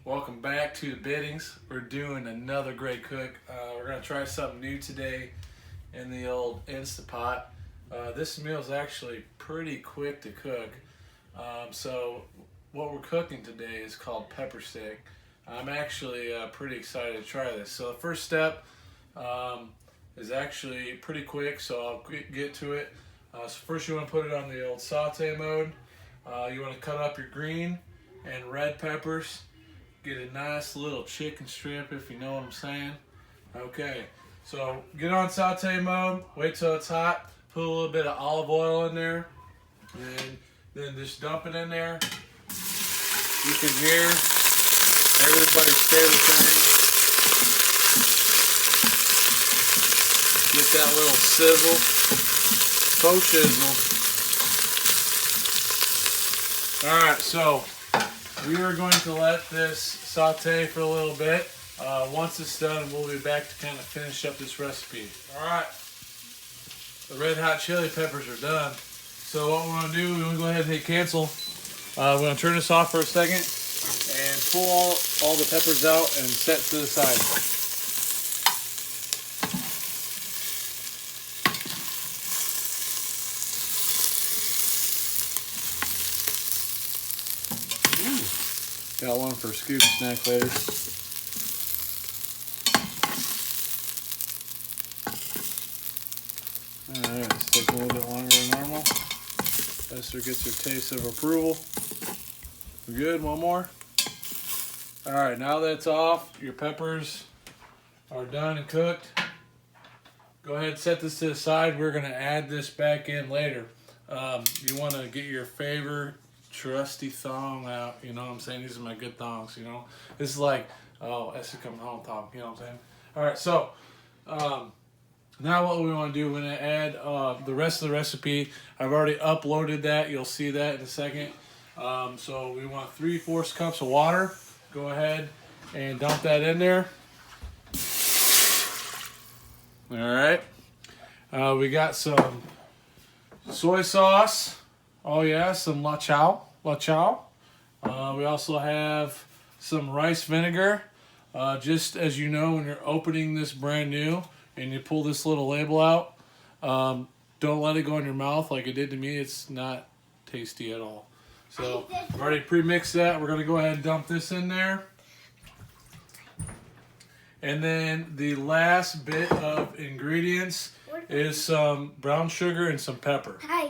Welcome back to the Biddings. We're doing another great cook. We're going to try something new today in the old Instapot. This meal is actually pretty quick to cook. So what we're cooking today is called pepper steak. I'm actually pretty excited to try this. So the first step is actually pretty quick, so I'll get to it. So first you want to put it on the old saute mode. You want to cut up your green and red peppers. Get a nice little chicken strip, if you know what I'm saying. Okay, so get on saute mode, wait till it's hot, put a little bit of olive oil in there, and then just dump it in there. You can hear everybody's favorite thing. Get that little sizzle, faux shizzle. All right, so we are going to let this saute for a little bit. Once it's done, we'll be back to kind of finish up this recipe. All right, the red hot chili peppers are done. So what we're going to do, we're going to go ahead and hit cancel. We're going to turn this off for a second and pull all the peppers out and set to the side. Got one for a scoop snack later. Alright, it's taking a little bit longer than normal. Esther gets her taste of approval. We're good, one more. Alright, now that it's off, your peppers are done and cooked. Go ahead and set this to the side. We're going to add this back in later. You want to get your favorite trusty thong out, you know what I'm saying? These are my good thongs, you know? This is like, oh, Esther coming home thong, you know what I'm saying? Alright, so now what we want to do, we're going to add the rest of the recipe. I've already uploaded that. You'll see that in a second. So we want 3/4 cups of water. Go ahead and dump that in there. Alright. We got some soy sauce. Oh yeah, some La Chow. We also have some rice vinegar. Just as you know, when you're opening this brand new and you pull this little label out, don't let it go in your mouth like it did to me. It's not tasty at all. So I've already pre-mixed that. We're going to go ahead and dump this in there. And then the last bit of ingredients is some brown sugar and some pepper. Hi.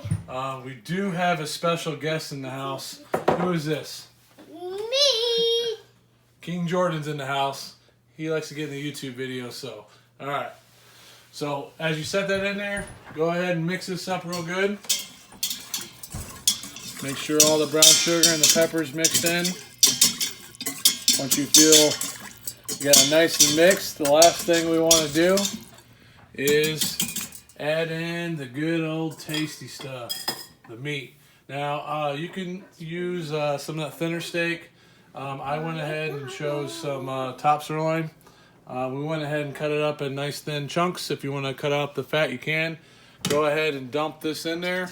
We do have a special guest in the house. Who is this? Me. King Jordan's in the house. He likes to get in the YouTube video, so. Alright. So, as you set that in there, go ahead and mix this up real good. Make sure all the brown sugar and the peppers mixed in. Once you feel you got it nice and mixed, the last thing we want to do is add in the good old tasty stuff, the meat. Now, you can use some of that thinner steak. I went ahead and chose some top sirloin. We went ahead and cut it up in nice thin chunks. If you want to cut out the fat, you can. Go ahead and dump this in there.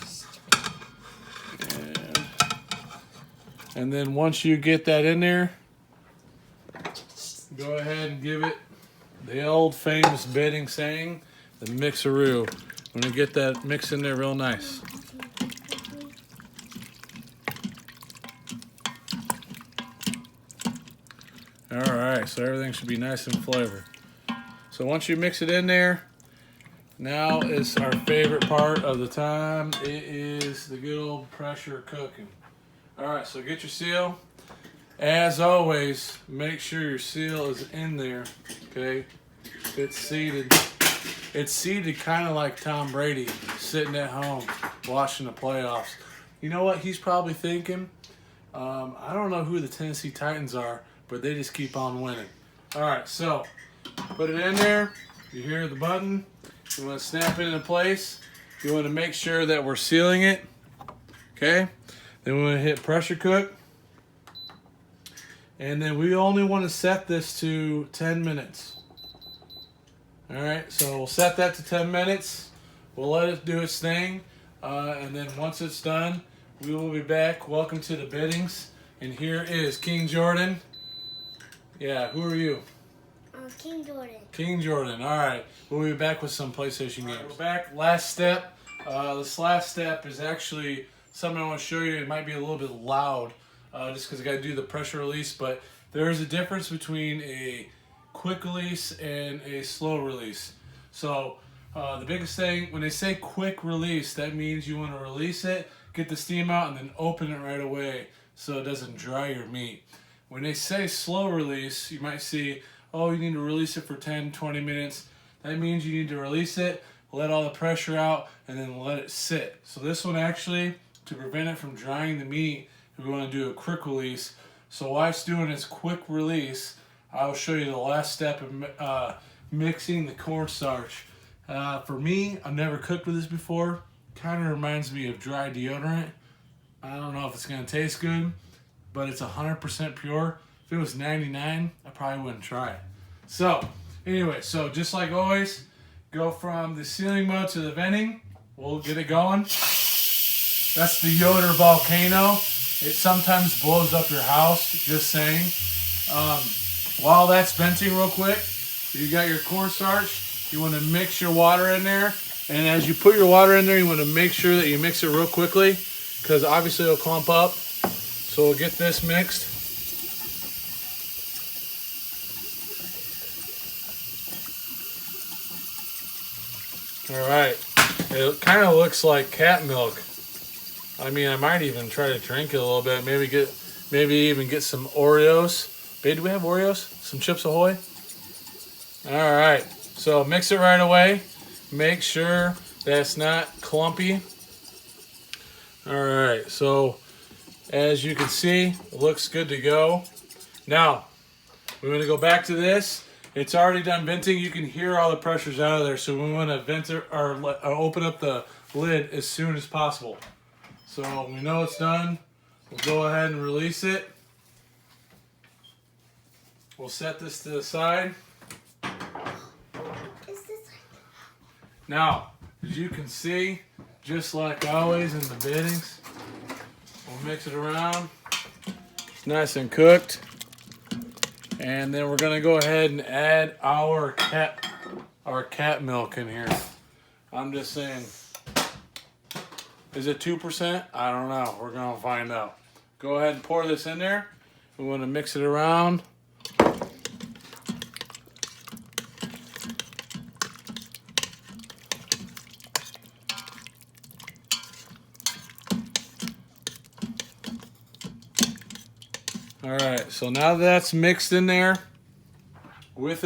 And then once you get that in there, go ahead and give it the old famous Bidding saying, the mixaroo. I'm going to get that mix in there real nice. Alright, so everything should be nice and flavored. So once you mix it in there, now is our favorite part of the time. It is the good old pressure cooking. Alright, so get your seal. As always, make sure your seal is in there, okay? It's seated. It's seated kind of like Tom Brady, sitting at home, watching the playoffs. You know what he's probably thinking? I don't know who the Tennessee Titans are, but they just keep on winning. Alright, so put it in there. You hear the button. You want to snap it into place. You want to make sure that we're sealing it. Okay? Then we want to hit pressure cook. And then we only want to set this to 10 minutes. Alright, so we'll set that to 10 minutes. We'll let it do its thing. And then once it's done, we will be back. Welcome to the Biddings. And here is King Jordan Yeah, who are you? King Jordan. King Jordan. All right, we'll be back with some PlayStation games. We're back. Last step. This last step is actually something I want to show you. It might be a little bit loud, just because I got to do the pressure release. But there is a difference between a quick release and a slow release. So the biggest thing, when they say quick release, that means you want to release it, get the steam out, and then open it right away so it doesn't dry your meat. When they say slow release, you might see, oh, you need to release it for 10, 20 minutes. That means you need to release it, let all the pressure out, and then let it sit. So this one actually, to prevent it from drying the meat, we want to do a quick release. So while it's doing its quick release, I will show you the last step of mixing the cornstarch. For me, I've never cooked with this before. Kind of reminds me of dry deodorant. I don't know if it's going to taste good, but it's 100% pure. If it was 99, I probably wouldn't try it. So, anyway, so just like always, go from the sealing mode to the venting. We'll get it going. That's the Yoder Volcano. It sometimes blows up your house, just saying. While that's venting real quick, you got your cornstarch. You want to mix your water in there. And as you put your water in there, you want to make sure that you mix it real quickly, because obviously it'll clump up. So we'll get this mixed. All right, it kind of looks like cat milk. I mean, I might even try to drink it a little bit. Maybe even get some Oreos. Babe, do we have Oreos? Some Chips Ahoy? All right, so mix it right away. Make sure that's not clumpy. All right, so as you can see, it looks good to go. Now, we're gonna go back to this. It's already done venting. You can hear all the pressures out of there, so we want to vent it or open up the lid as soon as possible. So we know it's done. We'll go ahead and release it. We'll set this to the side. Now, as you can see, just like always in the beddings, we'll mix it around. It's nice and cooked. And then we're gonna go ahead and add our cat milk in here. I'm just saying, is it 2%? I don't know. We're gonna find out. Go ahead and pour this in there. We want to mix it around. All right, so now that's mixed in there with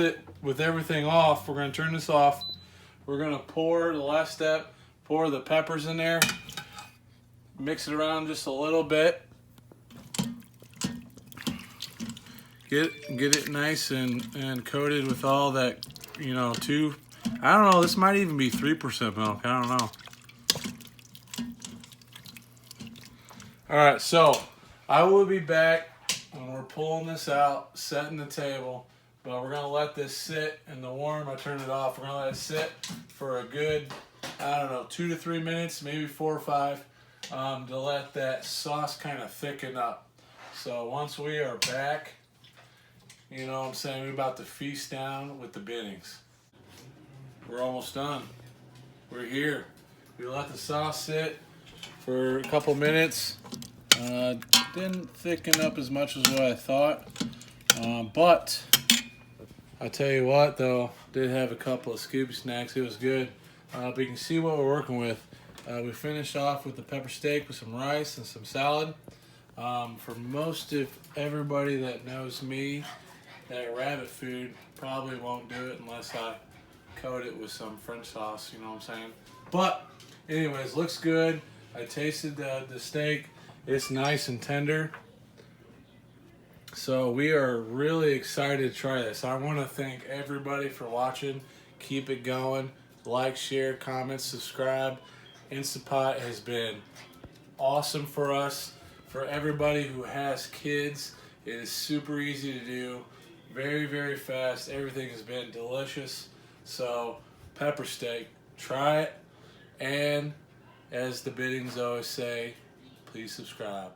everything off, we're gonna turn this off. We're gonna pour, the last step, pour the peppers in there, mix it around just a little bit. Get it nice and coated with all that, you know, I don't know, this might even be 3% milk, I don't know. All right, so I will be back when we're pulling this out, setting the table, but we're gonna let this sit in the warm. I turned it off. We're gonna let it sit for a good, I don't know, 2 to 3 minutes, maybe 4 or 5, to let that sauce kind of thicken up. So once we are back, you know what I'm saying, we're about to feast down with the biddings. We're almost done. We're here. We let the sauce sit for a couple minutes. Didn't thicken up as much as what I thought, but I tell you what though, did have a couple of Scooby snacks. It was good. But you can see what we're working with. We finished off with the pepper steak with some rice and some salad. For most of everybody that knows me, that rabbit food probably won't do it unless I coat it with some French sauce, you know what I'm saying? But anyways, looks good. I tasted the steak. It's nice and tender. So we are really excited to try this. I want to thank everybody for watching. Keep it going. Like, share, comment, subscribe. Instapot has been awesome for us. For everybody who has kids, it is super easy to do. Very, very fast. Everything has been delicious. So, pepper steak, try it. And as the biddings always say, please subscribe.